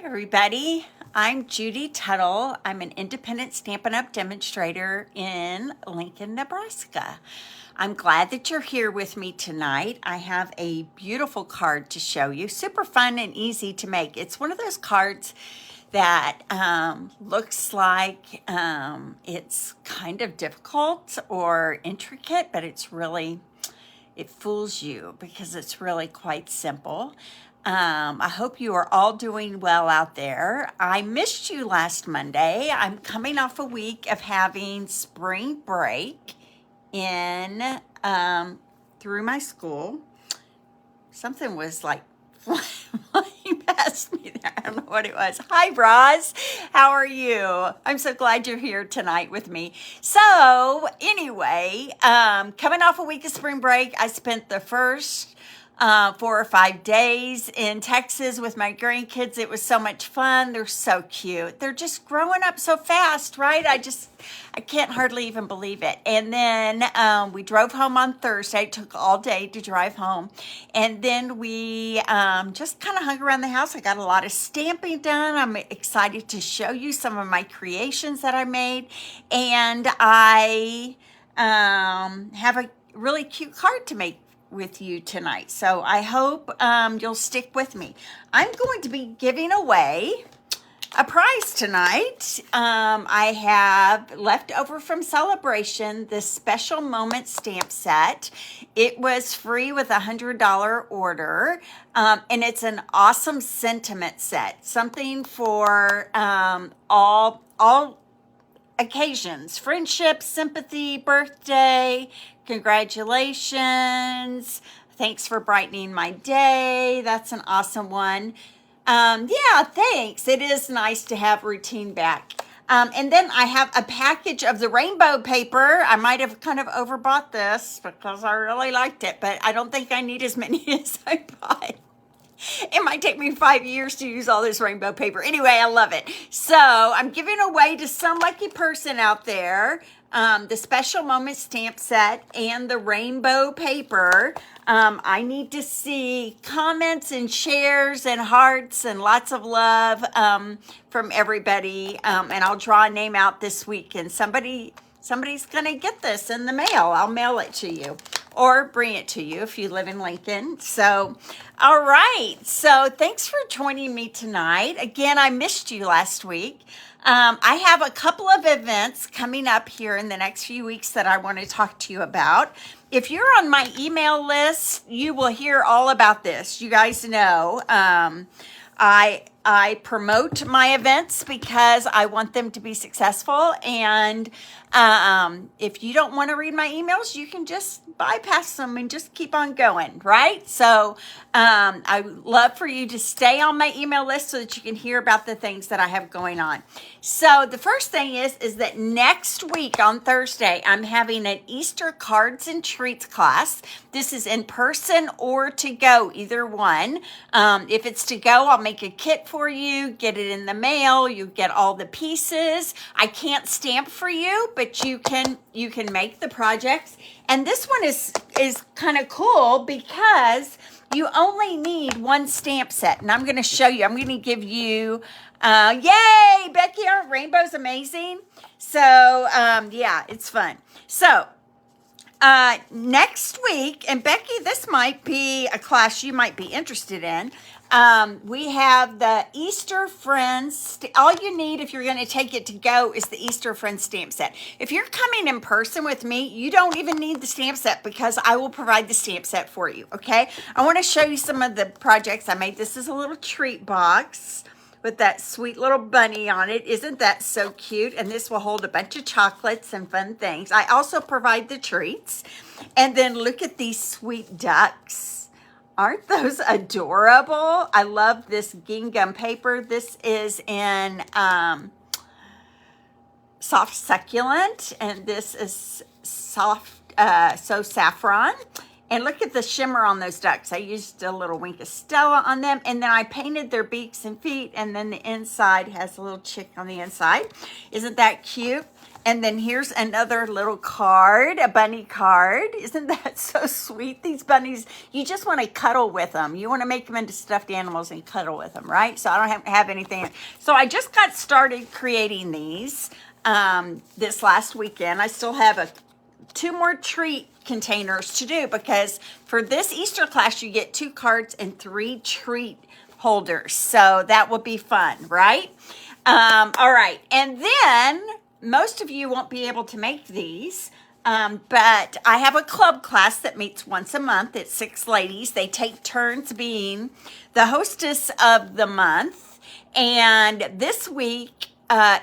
Everybody, I'm Judy Tuttle. I'm an independent Stampin' Up! Demonstrator in Lincoln, Nebraska. I'm glad that you're here with me tonight. I have a beautiful card to show you. Super fun and easy to make. It's one of those cards that looks like it's kind of difficult or intricate, but it fools you because it's really quite simple. I hope you are all doing well out there. I missed you last Monday. I'm coming off a week of having spring break in through my school. Something was like flying past me there. I don't know what it was. Hi, Roz. How are you? I'm so glad you're here tonight with me. So anyway, coming off a week of spring break, I spent the first 4 or 5 days in Texas with my grandkids. It was so much fun. They're so cute. They're just growing up so fast, right? I can't hardly even believe it. And then we drove home on Thursday. It took all day to drive home. And then we just kind of hung around the house. I got a lot of stamping done. I'm excited to show you some of my creations that I made. And I have a really cute card to make with you tonight. So I hope you'll stick with me. I'm going to be giving away a prize tonight. I have left over from Celebration this special moment stamp set. It was free with a $100 order, and it's an awesome sentiment set, something for all occasions: friendship, sympathy, birthday, congratulations, thanks for brightening my day. That's an awesome one. Yeah, thanks. It is nice to have routine back. And then I have a package of the rainbow paper. I might have kind of overbought this because I really liked it, but I don't think I need as many as I bought. It might take me 5 years to use all this rainbow paper. Anyway, I love it. So I'm giving away to some lucky person out there the special moment stamp set and the rainbow paper. I need to see comments and shares and hearts and lots of love from everybody. And I'll draw a name out this week, and somebody's going to get this in the mail. I'll mail it to you or bring it to you if you live in Lincoln. So, all right. So thanks for joining me tonight. Again, I missed you last week. I have a couple of events coming up here in the next few weeks that I want to talk to you about. If you're on my email list, you will hear all about this. You guys know I promote my events because I want them to be successful. And if you don't want to read my emails, you can just bypass them and just keep on going, right? So I would love for you to stay on my email list so that you can hear about the things that I have going on. So the first thing is that next week on Thursday, I'm having an Easter cards and treats class. This is in person or to go, either one. If it's to go, I'll make a kit for you, get it in the mail, you get all the pieces. I can't stamp for you, but you can make the projects. And this one is kind of cool because you only need one stamp set. And I'm going to show you. I'm going to give you, yay, Becky, aren't rainbows amazing? So, yeah, it's fun. So, next week, and Becky, this might be a class you might be interested in. We have the Easter Friends. All you need if you're going to take it to go is the Easter Friends stamp set. If you're coming in person with me, you don't even need the stamp set because I will provide the stamp set for you, okay? I want to show you some of the projects I made. This is a little treat box with that sweet little bunny on it. Isn't that so cute? And this will hold a bunch of chocolates and fun things. I also provide the treats. And then look at these sweet ducks. Aren't those adorable? I love this gingham paper. This is in soft succulent, and this is soft so saffron. And look at the shimmer on those ducks. I used a little wink of Stella on them, and then I painted their beaks and feet, and then the inside has a little chick on the inside. Isn't that cute? And then here's another little card, a bunny card. Isn't that so sweet? These bunnies, you just want to cuddle with them. You want to make them into stuffed animals and cuddle with them, right? So I don't have anything. So I just got started creating these this last weekend. I still have 2 more treat containers to do, because for this Easter class, you get 2 cards and 3 treat holders. So that will be fun, right? All right. And then most of you won't be able to make these, but I have a club class that meets once a month. It's 6 ladies. They take turns being the hostess of the month. And this week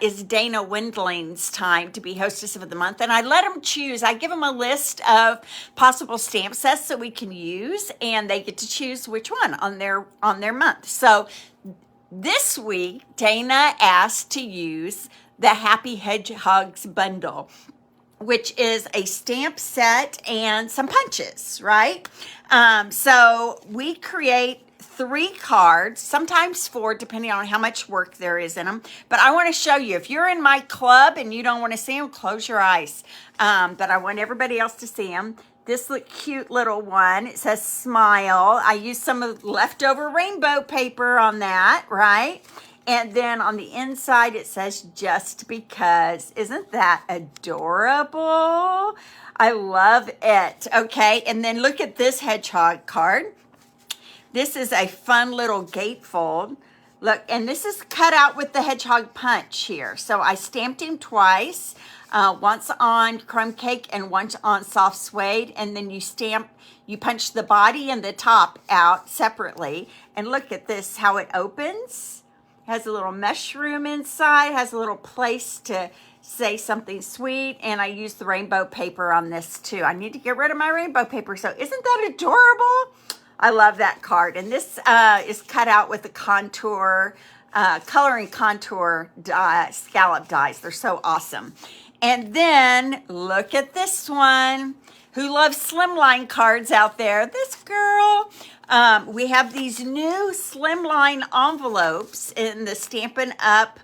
is Dana Wendling's time to be hostess of the month. And I let them choose. I give them a list of possible stamp sets that we can use, and they get to choose which one on their month. So this week, Dana asked to use the Happy Hedgehogs bundle, which is a stamp set and some punches, right? So we create 3 cards, sometimes 4, depending on how much work there is in them. But I want to show you, if you're in my club and you don't want to see them, close your eyes. But I want everybody else to see them. This cute little one, it says smile. I used some of the leftover rainbow paper on that, right? And then on the inside, it says just because. Isn't that adorable? I love it. Okay, and then look at this hedgehog card. This is a fun little gatefold. Look, and this is cut out with the hedgehog punch here. So I stamped him twice, once on crumb cake and once on soft suede. And then you punch the body and the top out separately. And look at this, how it opens. Has a little mushroom inside, has a little place to say something sweet, and I used the rainbow paper on this too. I need to get rid of my rainbow paper, so isn't that adorable? I love that card. And this is cut out with the contour, coloring contour scallop dies. They're so awesome. And then look at this one. Who loves Slimline cards out there? This girl. We have these new Slimline envelopes in the Stampin' Up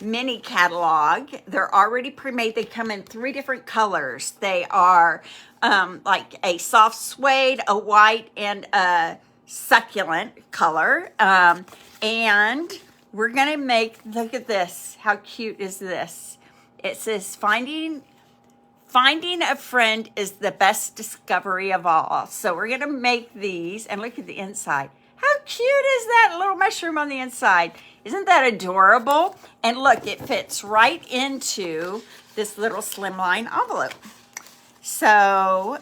mini catalog. They're already pre-made. They come in 3 different colors. They are like a soft suede, a white, and a succulent color. And we're going to make, look at this. How cute is this? It says, Finding a friend is the best discovery of all. So we're going to make these, and look at the inside. How cute is that little mushroom on the inside? Isn't that adorable? And look, it fits right into this little Slimline envelope. So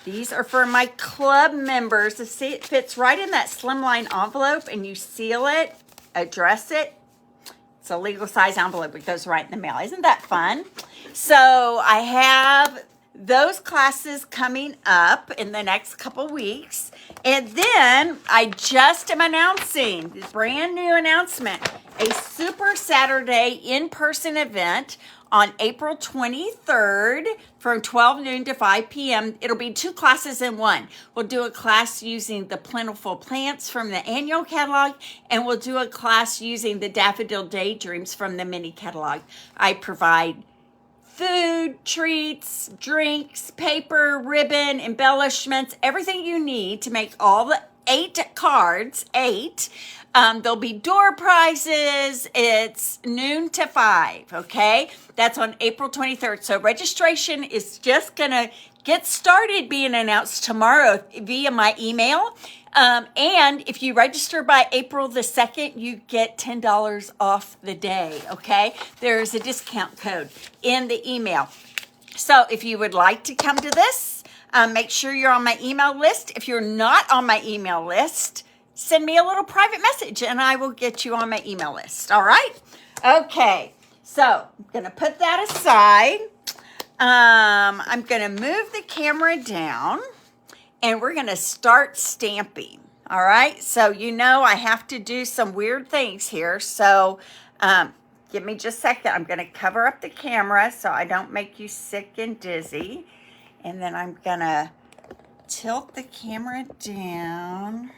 these are for my club members. See, it fits right in that Slimline envelope, and you seal it, address it. It's a legal size envelope. It goes right in the mail. Isn't that fun? So I have those classes coming up in the next couple weeks. And then I just am announcing this brand new announcement, a Super Saturday in-person event on April 23rd from 12 noon to 5 p.m. It'll be 2 classes in one. We'll do a class using the Plentiful Plants from the annual catalog, and we'll do a class using the Daffodil Daydreams from the mini catalog. I provide food, treats, drinks, paper, ribbon, embellishments, everything you need to make all the 8 cards, 8. There'll be door prizes. It's noon to 5, okay? That's on April 23rd. So registration is just going to get started being announced tomorrow via my email. And if you register by April the 2nd, you get $10 off the day, okay? There's a discount code in the email. So if you would like to come to this, make sure you're on my email list. If you're not on my email list, send me a little private message and I will get you on my email list. All right? Okay. So I'm going to put that aside. I'm going to move the camera down and we're going to start stamping. All right? So you know I have to do some weird things here. So give me just a second. I'm going to cover up the camera so I don't make you sick and dizzy. And then I'm going to tilt the camera down.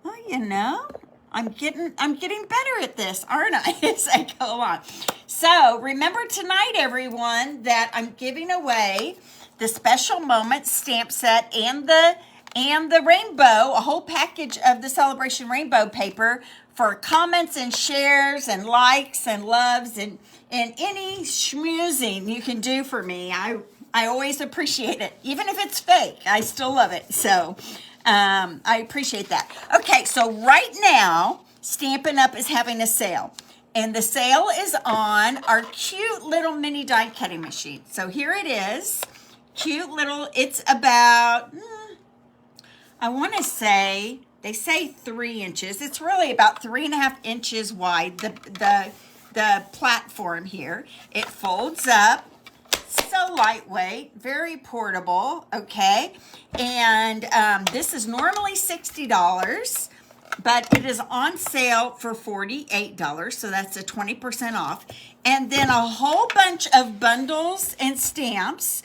Well, you know, I'm getting better at this, aren't I, as I go along. So remember tonight, everyone, that I'm giving away the Special Moments stamp set and the rainbow, a whole package of the Celebration Rainbow paper for comments and shares and likes and loves and any schmoozing you can do for me. I always appreciate it. Even if it's fake, I still love it. So I appreciate that. Okay, so right now, Stampin' Up! Is having a sale. And the sale is on our cute little mini die cutting machine. So here it is. Cute little, it's about, I want to say, they say 3 inches. It's really about 3.5 inches wide, the platform here. It folds up. So lightweight, very portable, okay? And this is normally $60, but it is on sale for $48, so that's a 20% off. And then a whole bunch of bundles and stamps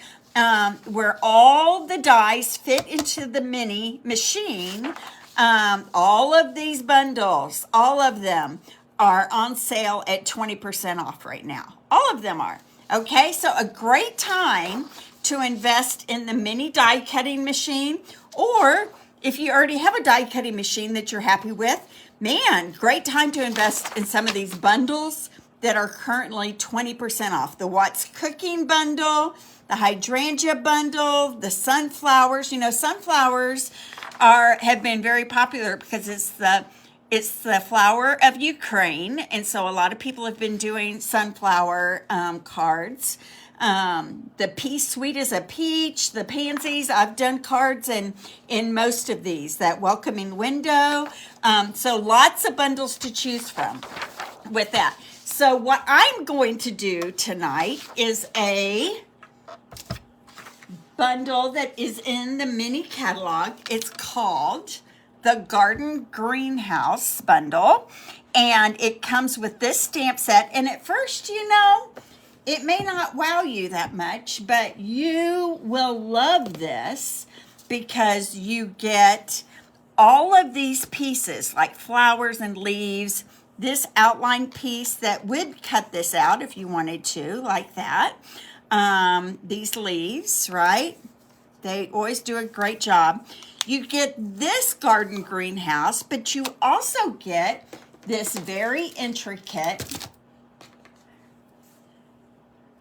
where all the dies fit into the mini machine. All of these bundles, all of them are on sale at 20% off right now. All of them are. Okay, so a great time to invest in the mini die cutting machine, or if you already have a die cutting machine that you're happy with, man, great time to invest in some of these bundles that are currently 20% off. The What's Cooking bundle, the hydrangea bundle, the sunflowers. You know, sunflowers have been very popular because it's the flower of Ukraine, and so a lot of people have been doing sunflower cards. The Peace Sweet as a Peach, the pansies, I've done cards in most of these, that welcoming window. So lots of bundles to choose from with that. So what I'm going to do tonight is a bundle that is in the mini catalog. It's called the Garden Greenhouse bundle, and it comes with this stamp set. And at first, you know, it may not wow you that much, but you will love this because you get all of these pieces like flowers and leaves, this outline piece that would cut this out if you wanted to, like that. These leaves, right? They always do a great job. You get this garden greenhouse, but you also get this very intricate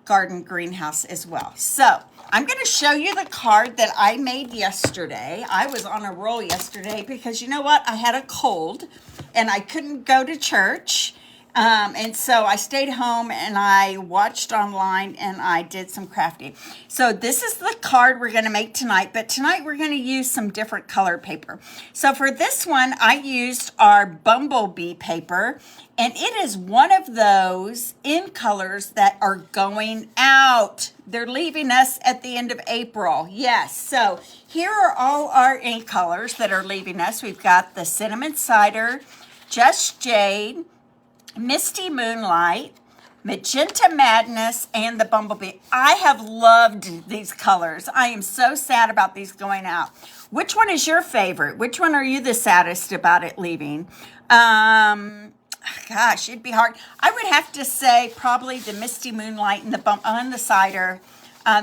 garden greenhouse as well. So I'm going to show you the card that I made yesterday. I was on a roll yesterday because you know what? I had a cold and I couldn't go to church. And so I stayed home and I watched online and I did some crafting. So this is the card we're going to make tonight, but tonight we're going to use some different color paper. So for this one, I used our Bumblebee paper, and it is one of those in colors that are going out. They're leaving us at the end of April. Yes, so here are all our in colors that are leaving us. We've got the Cinnamon Cider, Just Jade, Misty Moonlight, Magenta Madness, and the Bumblebee. I have loved these colors. I am so sad about these going out. Which one is your favorite? Which one are you the saddest about it leaving? Gosh, it'd be hard. I would have to say probably the Misty Moonlight and the Cider.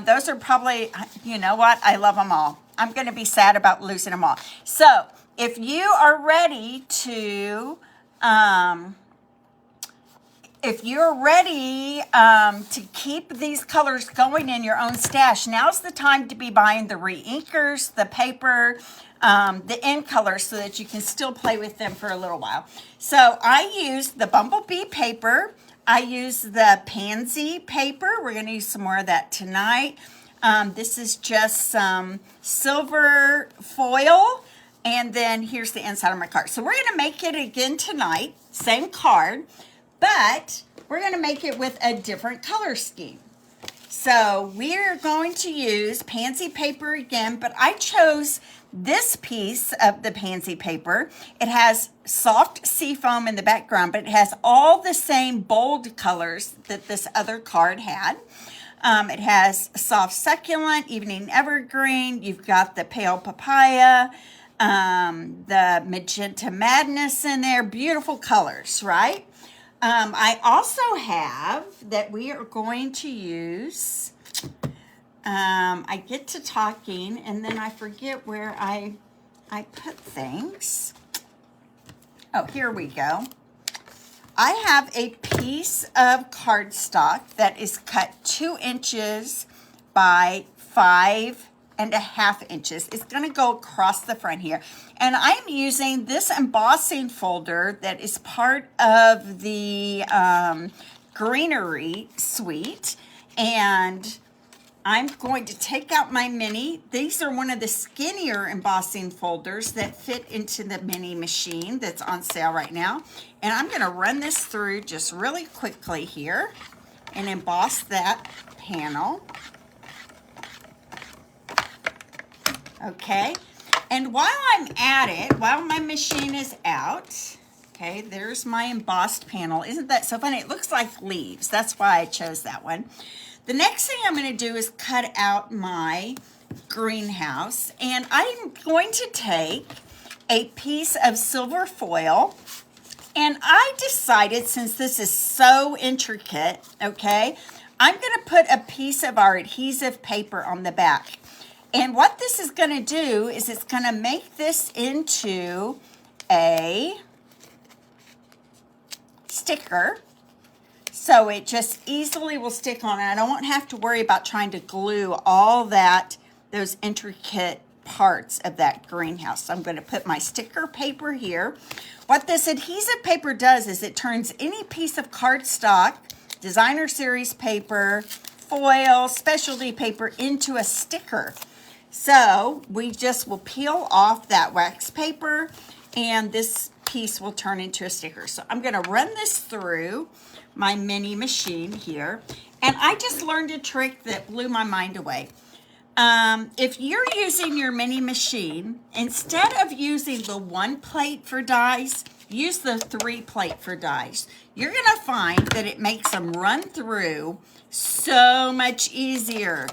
Those are probably, you know what? I love them all. I'm going to be sad about losing them all. So if you are ready to... if you're ready to keep these colors going in your own stash, now's the time to be buying the re-inkers, the paper, the in colors so that you can still play with them for a little while. So I used the Bumblebee paper. I used the Pansy paper. We're going to use some more of that tonight. This is just some silver foil. And then here's the inside of my card. So we're going to make it again tonight. Same card. But we're going to make it with a different color scheme. So we're going to use Pansy paper again, but I chose this piece of the Pansy paper. It has soft sea foam in the background, but it has all the same bold colors that this other card had. It has soft succulent, evening evergreen. You've got the pale papaya. the Magenta Madness in there. Beautiful colors, right? I also have that we are going to use. I get to talking and then I forget where I put things. Oh, here we go. I have a piece of cardstock that is cut 2 inches by 5.5 inches. It's going to go across the front here. And I'm using this embossing folder that is part of the greenery suite. And I'm going to take out my mini. These are one of the skinnier embossing folders that fit into the mini machine that's on sale right now. And I'm going to run this through just really quickly here and emboss that panel. Okay, and while I'm at it, while my machine is out, okay, there's my embossed panel. Isn't that so funny? It looks like leaves. That's why I chose that one. The next thing I'm going to do is cut out my greenhouse, and I'm going to take a piece of silver foil, and I decided, since this is so intricate, okay, I'm going to put a piece of our adhesive paper on the back. And what this is going to do is it's going to make this into a sticker. So it just easily will stick on, and I don't have to worry about trying to glue all those intricate parts of that greenhouse. So I'm going to put my sticker paper here. What this adhesive paper does is it turns any piece of cardstock, designer series paper, foil, specialty paper into a sticker. So we just will peel off that wax paper and this piece will turn into a sticker. So I'm going to run this through my mini machine here. And I just learned a trick that blew my mind away. If you're using your mini machine, instead of using the 1 plate for dies, use the 3 plate for dies. You're going to find that it makes them run through so much easier.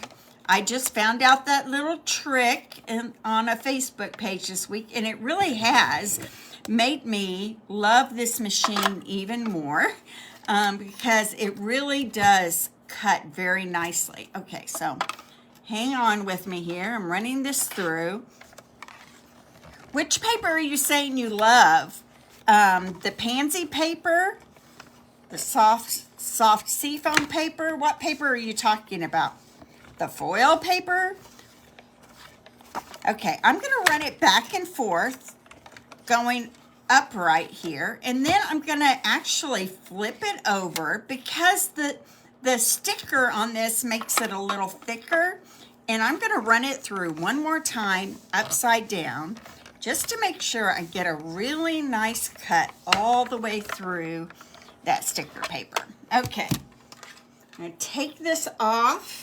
I just found out that little trick on a Facebook page this week, and it really has made me love this machine even more because it really does cut very nicely. Okay, so hang on with me here. I'm running this through. Which paper are you saying you love? The pansy paper? The soft seafoam paper? What paper are you talking about? The foil paper? Okay, I'm going to run it back and forth, going upright here, and then I'm going to actually flip it over because the sticker on this makes it a little thicker, and I'm going to run it through one more time upside down just to make sure I get a really nice cut all the way through that sticker paper. Okay, I'm going to take this off.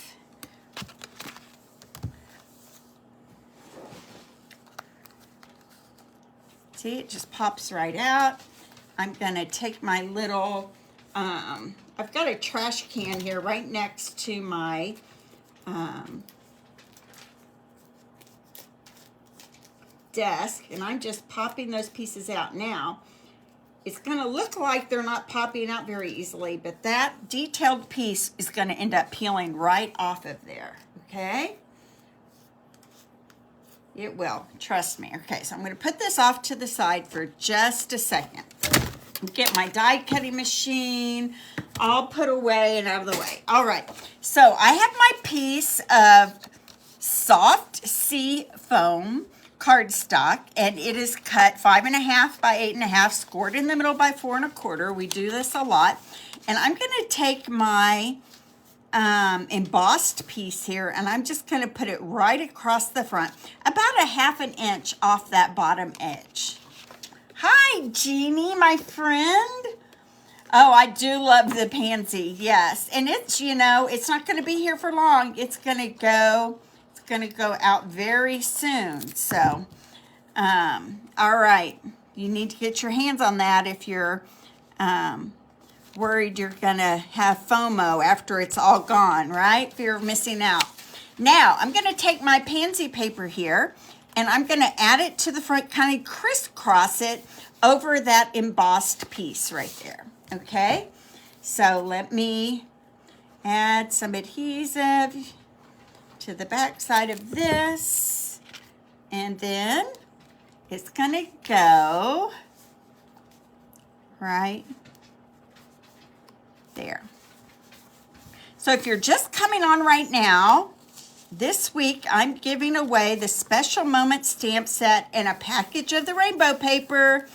See, it just pops right out. I'm going to take my little, I've got a trash can here right next to my desk, and I'm just popping those pieces out now. It's going to look like they're not popping out very easily, but that detailed piece is going to end up peeling right off of there, okay? It will, trust me. Okay, so I'm going to put this off to the side for just a second. Get my die cutting machine all put away and out of the way. All right, so I have my piece of soft sea foam cardstock, and it is cut 5.5 by 8.5, scored in the middle by 4 1/4. We do this a lot. And I'm going to take my embossed piece here, and I'm just going to put it right across the front, about 1/2 inch off that bottom edge. Hi, Jeannie, my friend. Oh, I do love the pansy, yes. And it's, you know, it's not going to be here for long. It's going to go out very soon. So, all right, you need to get your hands on that if you're worried you're gonna have FOMO after it's all gone, right? Fear of missing out. Now, I'm gonna take my pansy paper here, and I'm going to add it to the front, kind of crisscross it over that embossed piece right there. Okay, so let me add some adhesive to the back side of this, and then it's going to go right there. So if you're just coming on right now, this week I'm giving away the Special Moment stamp set and a package of the rainbow paper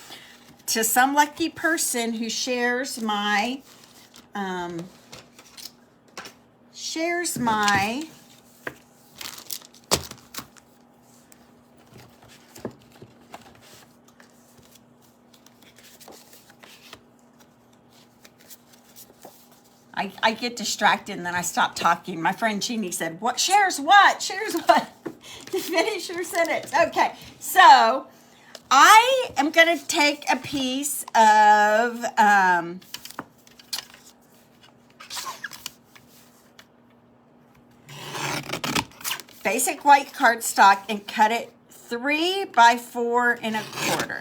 to some lucky person who shares my I get distracted and then I stop talking. My friend Jeannie said, "What shares what? Shares what?" To finish your sentence. Okay, so I am going to take a piece of basic white cardstock and cut it 3 by 4 and a quarter.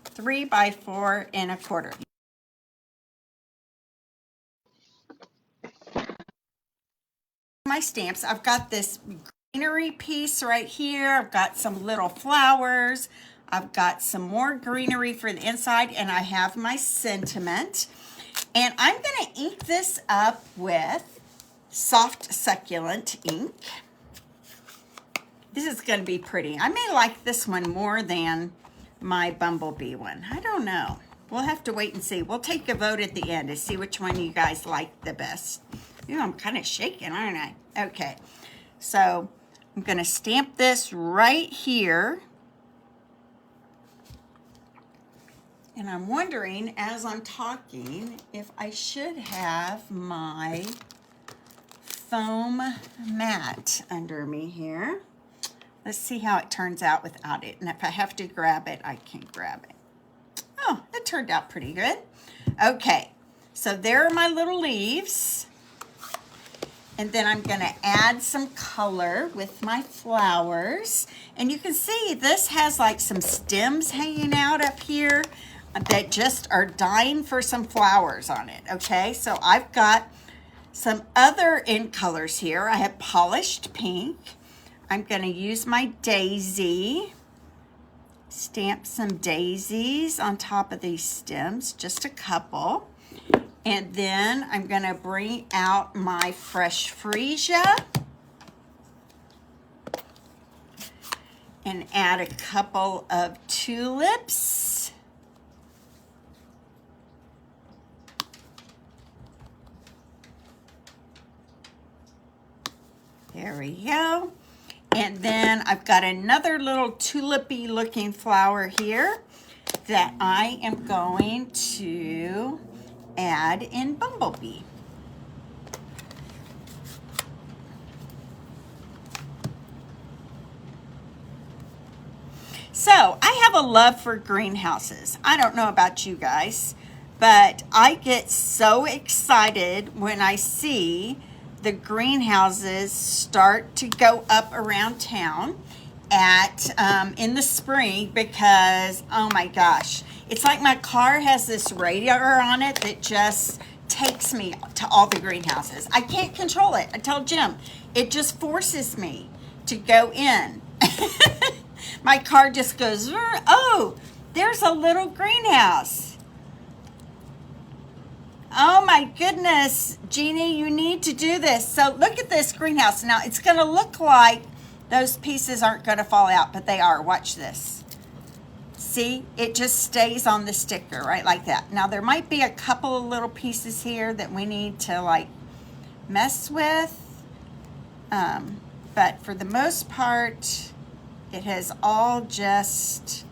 3 by 4 and a quarter. My stamps, I've got this greenery piece right here. I've got some little flowers. I've got some more greenery for the inside, and I have my sentiment. And I'm going to ink this up with soft succulent ink. This is going to be pretty. I may like this one more than my bumblebee one. I don't know. We'll have to wait and see. We'll take a vote at the end to see which one you guys like the best. Ooh, I'm kind of shaking, aren't I? Okay, so I'm going to stamp this right here. And I'm wondering, as I'm talking, if I should have my foam mat under me here. Let's see how it turns out without it. And if I have to grab it, I can grab it. Oh, it turned out pretty good. Okay, so there are my little leaves. And then I'm going to add some color with my flowers. And you can see this has like some stems hanging out up here that just are dying for some flowers on it. Okay, so I've got some other in colors here. I have polished pink. I'm going to use my daisy. Stamp some daisies on top of these stems, just a couple. And then I'm going to bring out my fresh freesia and add a couple of tulips. There we go. And then I've got another little tulipy looking flower here that I am going to add in bumblebee. So I have a love for greenhouses. I don't know about you guys, but I get so excited when I see the greenhouses start to go up around town in the spring, because oh my gosh, it's like my car has this radar on it that just takes me to all the greenhouses. I can't control it. I tell Jim, it just forces me to go in. My car just goes, oh, there's a little greenhouse. Oh my goodness, Jeannie, you need to do this. So look at this greenhouse. Now it's going to look like those pieces aren't going to fall out, but they are. Watch this. See, it just stays on the sticker, right, like that. Now there might be a couple of little pieces here that we need to like mess with. But for the most part, it has all just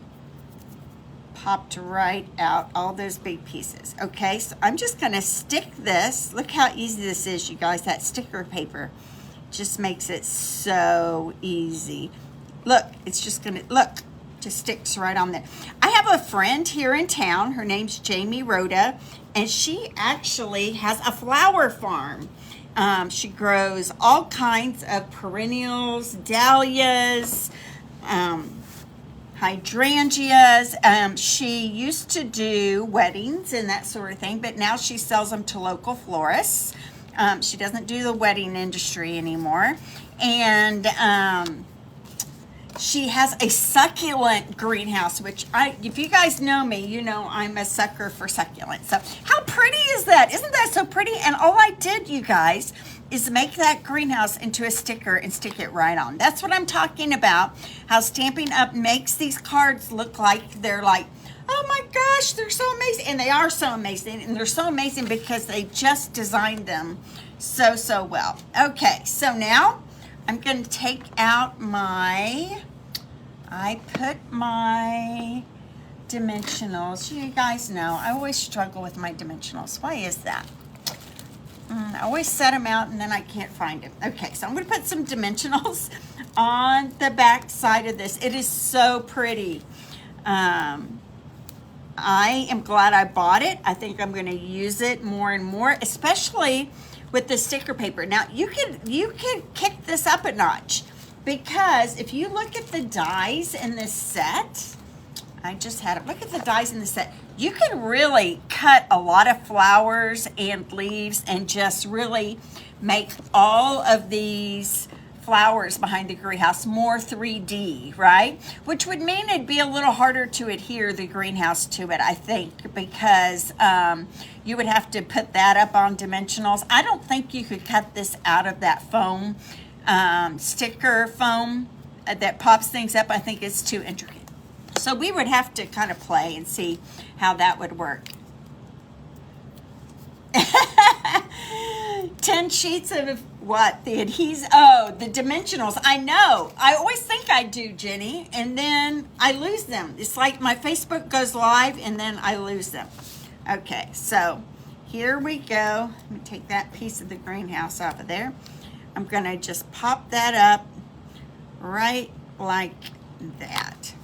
popped right out, all those big pieces. Okay, so I'm just gonna stick this. Look how easy this is, you guys. That sticker paper just makes it so easy. Look, it's just gonna, look, just sticks right on there. I have a friend here in town. Her name's Jamie Rhoda, and she actually has a flower farm. She grows all kinds of perennials, dahlias, hydrangeas. She used to do weddings and that sort of thing, but now she sells them to local florists. She doesn't do the wedding industry anymore. And she has a succulent greenhouse, which if you guys know me, you know I'm a sucker for succulents. So how pretty is that? Isn't that so pretty? And all I did, you guys, is make that greenhouse into a sticker and stick it right on. That's what I'm talking about, how Stampin' Up! Makes these cards look like they're like, oh my gosh, they're so amazing. And they are so amazing. And they're so amazing because they just designed them so, so well. Okay, so now I'm going to take out I put my dimensionals. You guys know, I always struggle with my dimensionals. Why is that? I always set them out and then I can't find them. Okay, so I'm going to put some dimensionals on the back side of this. It is so pretty. I am glad I bought it. I think I'm going to use it more and more, especially with the sticker paper. Now, you can kick this up a notch, because if you look at the dies in this set, I just had it. Look at the dies in the set. You can really cut a lot of flowers and leaves and just really make all of these flowers behind the greenhouse more 3D, right? Which would mean it'd be a little harder to adhere the greenhouse to it, I think, because you would have to put that up on dimensionals. I don't think you could cut this out of that foam, sticker foam that pops things up. I think it's too intricate. So we would have to kind of play and see how that would work. 10 sheets of what? The adhesive? Oh, the dimensionals. I know. I always think I do, Jenny, and then I lose them. It's like my Facebook goes live and then I lose them. Okay, so here we go. Let me take that piece of the greenhouse off of there. I'm going to just pop that up right like that.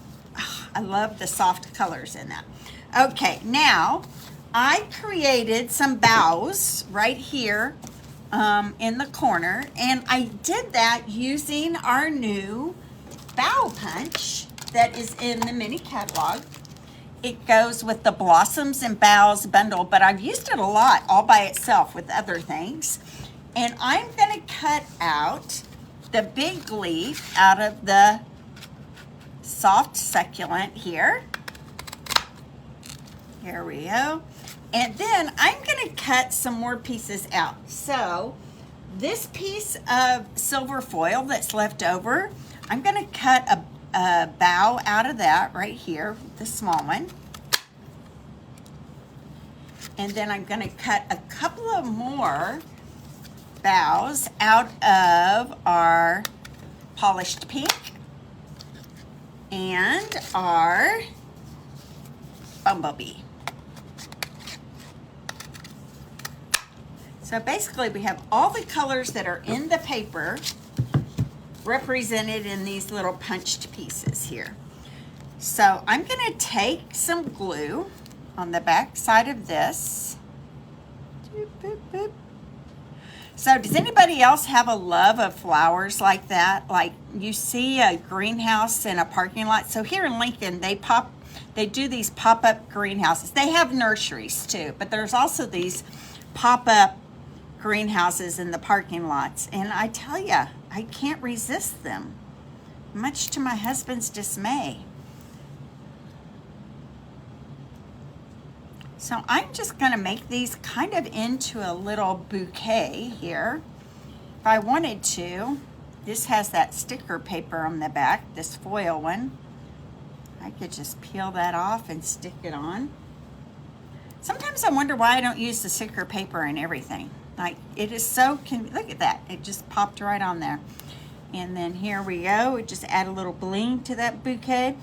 I love the soft colors in that. Okay, now I created some bows right here in the corner, and I did that using our new bow punch that is in the mini catalog. It goes with the Blossoms and Boughs bundle, but I've used it a lot all by itself with other things. And I'm going to cut out the big leaf out of the soft succulent here. Here we go. And then I'm going to cut some more pieces out. So this piece of silver foil that's left over, I'm going to cut a bow out of that right here, the small one. And then I'm going to cut a couple of more bows out of our polished pink and our bumblebee. So basically we have all the colors that are in the paper represented in these little punched pieces here. So I'm going to take some glue on the back side of this. Boop, boop, boop. So does anybody else have a love of flowers like that? Like you see a greenhouse in a parking lot. So here in Lincoln, they do these pop-up greenhouses. They have nurseries too, but there's also these pop-up greenhouses in the parking lots. And I tell you, I can't resist them, much to my husband's dismay. So I'm just going to make these kind of into a little bouquet here. If I wanted to, this has that sticker paper on the back, this foil one. I could just peel that off and stick it on. Sometimes I wonder why I don't use the sticker paper and everything. Like, it is so look at that. It just popped right on there. And then here we go. We just add a little bling to that bouquet.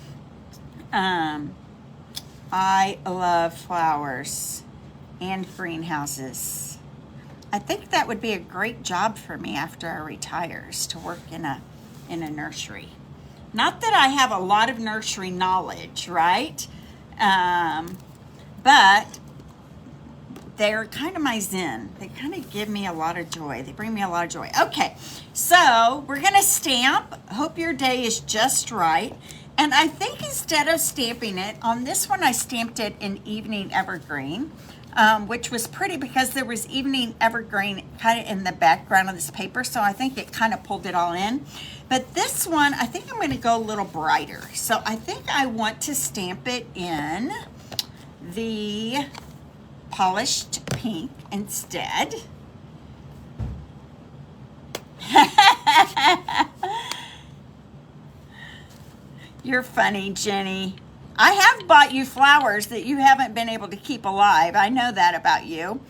I love flowers and greenhouses. I think that would be a great job for me after I retire, is to work in a nursery. Not that I have a lot of nursery knowledge, right? But they're kind of my zen. They kind of give me a lot of joy. They bring me a lot of joy. Okay, so we're gonna stamp. Hope your day is just right. And I think instead of stamping it, on this one I stamped it in Evening Evergreen, which was pretty because there was Evening Evergreen kind of in the background of this paper, so I think it kind of pulled it all in. But this one, I think I'm gonna go a little brighter. So I think I want to stamp it in the polished pink instead. You're funny, Jenny. I have bought you flowers that you haven't been able to keep alive. I know that about you.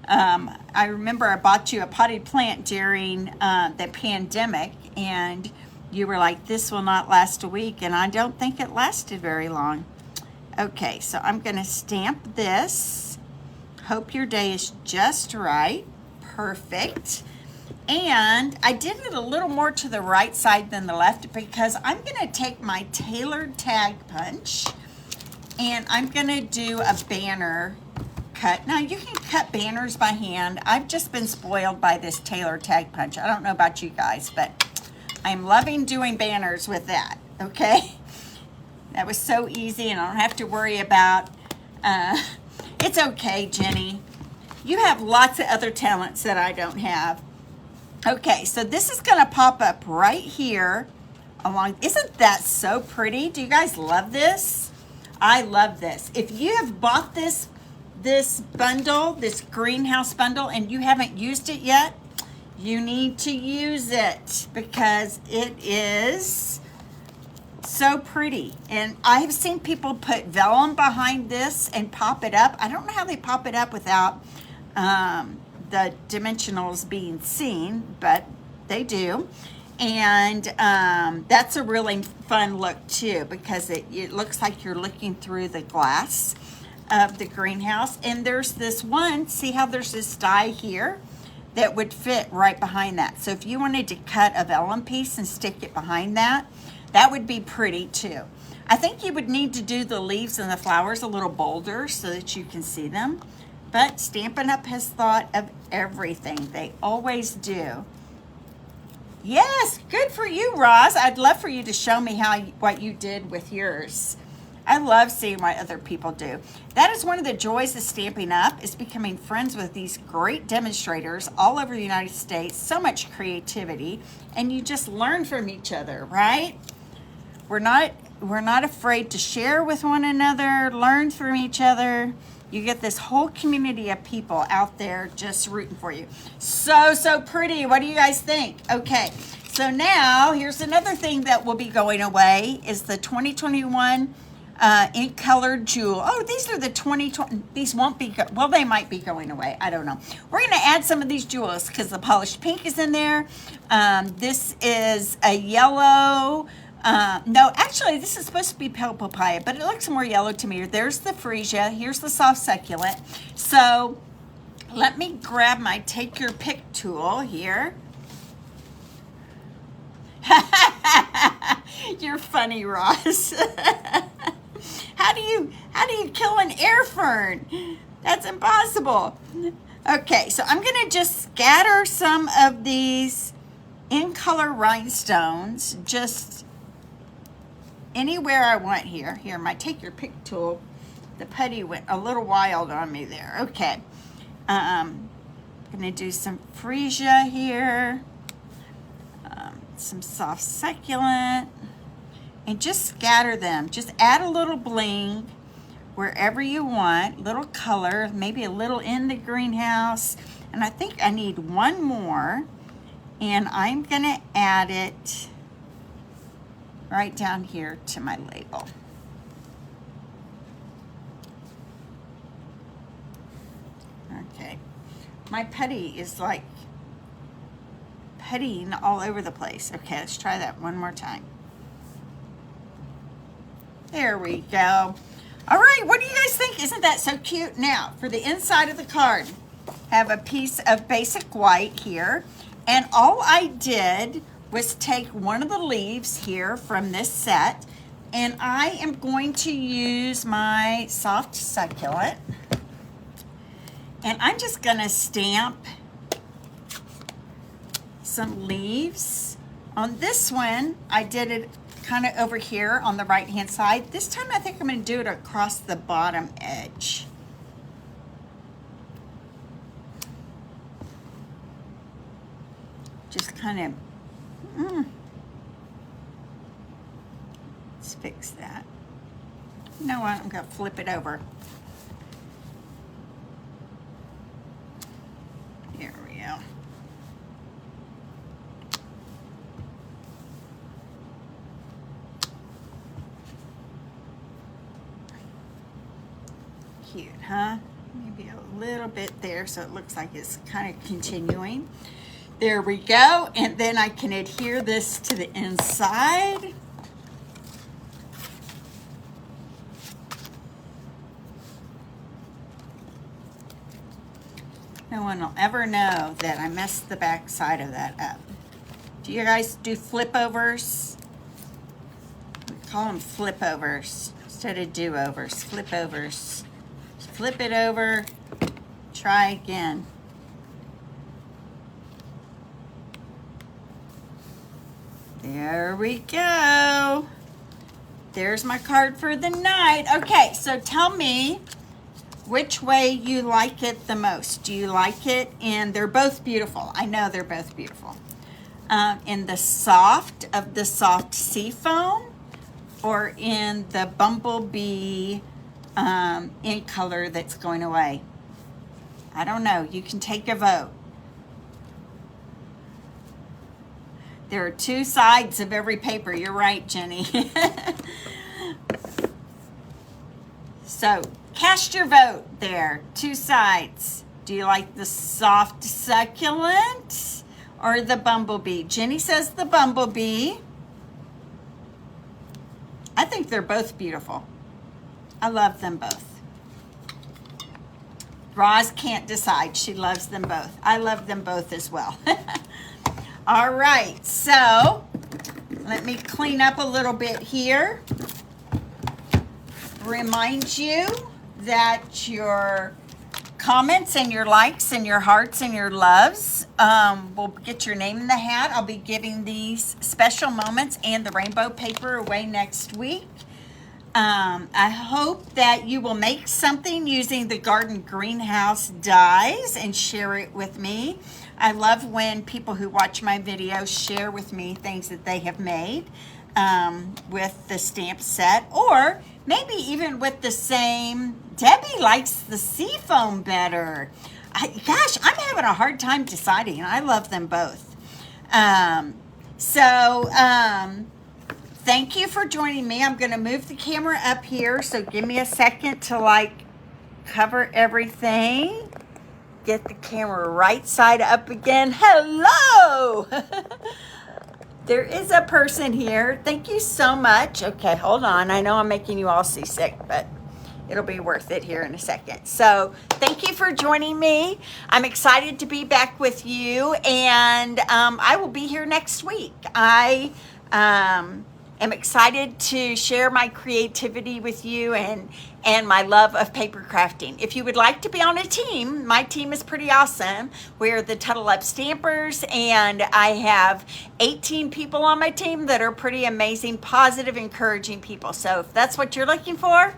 I remember I bought you a potted plant during the pandemic, and you were like, this will not last a week, and I don't think it lasted very long. Okay, so I'm gonna stamp this. Hope your day is just right. Perfect. And I did it a little more to the right side than the left because I'm gonna take my tailored tag punch and I'm gonna do a banner cut. Now you can cut banners by hand. I've just been spoiled by this tailored tag punch. I don't know about you guys, but I'm loving doing banners with that, okay? That was so easy and I don't have to worry about, it's okay, Jenny. You have lots of other talents that I don't have. Okay, so this is gonna pop up right here along. Isn't that so pretty? Do you guys love this? I love this. If you have bought this bundle, this greenhouse bundle, and you haven't used it yet, you need to use it because it is so pretty. And I have seen people put vellum behind this and pop it up. I don't know how they pop it up without the dimensionals being seen, but they do. And that's a really fun look too because it looks like you're looking through the glass of the greenhouse. And there's this one, see how there's this die here that would fit right behind that. So if you wanted to cut a vellum piece and stick it behind that, that would be pretty too. I think you would need to do the leaves and the flowers a little bolder so that you can see them. But Stampin' Up! Has thought of everything. They always do. Yes, good for you, Roz. I'd love for you to show me what you did with yours. I love seeing what other people do. That is one of the joys of Stampin' Up! Is becoming friends with these great demonstrators all over the United States. So much creativity, and you just learn from each other, right? We're not afraid to share with one another, learn from each other. You get this whole community of people out there just rooting for you. So pretty. What do you guys think? Okay, so now here's another thing that will be going away is the 2021 ink colored jewel. Oh, these are the 2020. These won't be, well, they might be going away. I don't know. We're going to add some of these jewels because the polished pink is in there. This is a yellow. No, actually, this is supposed to be pale papaya, but it looks more yellow to me. There's the freesia. Here's the soft succulent. So let me grab my take your pick tool here. You're funny, Ross. How do you kill an air fern? That's impossible. Okay, so I'm gonna just scatter some of these in color rhinestones just anywhere I want here. Here, my take your pick tool. The putty went a little wild on me there. Okay. I'm gonna do some freesia here. Some soft succulent. And just scatter them. Just add a little bling wherever you want. Little color, maybe a little in the greenhouse. And I think I need one more. And I'm gonna add it right down here to my label. Okay, my putty is like puttying all over the place. Okay, let's try that one more time. There we go. All right, what do you guys think? Isn't that so cute? Now, for the inside of the card, have a piece of basic white here. And all I did was take one of the leaves here from this set, and I am going to use my soft succulent, And I'm just gonna stamp some leaves. On this one, I did it kind of over here on the right-hand side. This time I think I'm gonna do it across the bottom edge. Just kind of, let's fix that. You know what, I'm gonna flip it over. Here we go. Cute, huh? Maybe a little bit there so it looks like it's kind of continuing. There we go. And then I can adhere this to the inside. No one will ever know that I messed the back side of that up. Do you guys do flip overs? We call them flip overs instead of do-overs. Flip overs. Flip it over, try again. There we go. There's my card for the night. Okay, so tell me which way you like it the most. Do you like it? And they're both beautiful. I know they're both beautiful. In the soft sea foam, or in the bumblebee ink color that's going away. I don't know. You can take a vote. There are two sides of every paper. You're right, Jenny. So cast your vote there. Two sides. Do you like the soft succulent or the bumblebee? Jenny says the bumblebee. I think they're both beautiful. I love them both. Roz can't decide. She loves them both. I love them both as well. All right, so let me clean up a little bit here. Remind you that your comments and your likes and your hearts and your loves will get your name in the hat. I'll be giving these special moments and the rainbow paper away next week. I hope that you will make something using the garden greenhouse dies and share it with me. I love when people who watch my videos share with me things that they have made with the stamp set, or maybe even with the same. Debbie likes the seafoam better. Gosh, I'm having a hard time deciding. I love them both. Thank you for joining me. I'm going to move the camera up here, so give me a second to cover everything. Get the camera right side up again. Hello! There is a person here. Thank you so much. Okay, hold on. I know I'm making you all seasick, but it'll be worth it here in a second. So thank you for joining me. I'm excited to be back with you, and I will be here next week. I am excited to share my creativity with you and my love of paper crafting. If you would like to be on a team, my team is pretty awesome. We're the Tuttle Up Stampers, and I have 18 people on my team that are pretty amazing, positive, encouraging people. So if that's what you're looking for,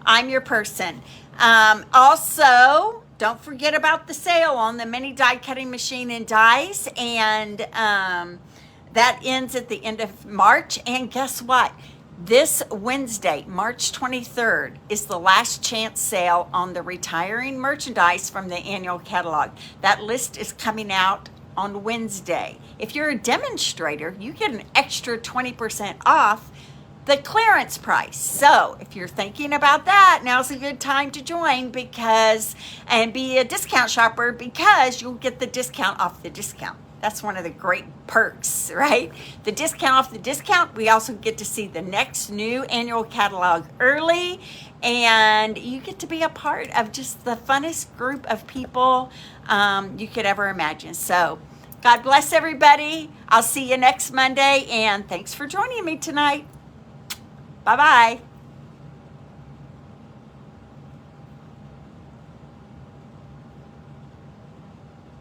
I'm your person. Also, don't forget about the sale on the mini die cutting machine and dies, and that ends at the end of March. And guess what? This Wednesday, March 23rd, is the last chance sale on the retiring merchandise from the annual catalog. That list is coming out on Wednesday. If you're a demonstrator, you get an extra 20% off the clearance price. So if you're thinking about that, now's a good time to join and be a discount shopper, because you'll get the discount off the discount. That's one of the great perks, right? The discount off the discount. We also get to see the next new annual catalog early, and you get to be a part of just the funnest group of people you could ever imagine. So God bless everybody. I'll see you next Monday, and thanks for joining me tonight. Bye-bye.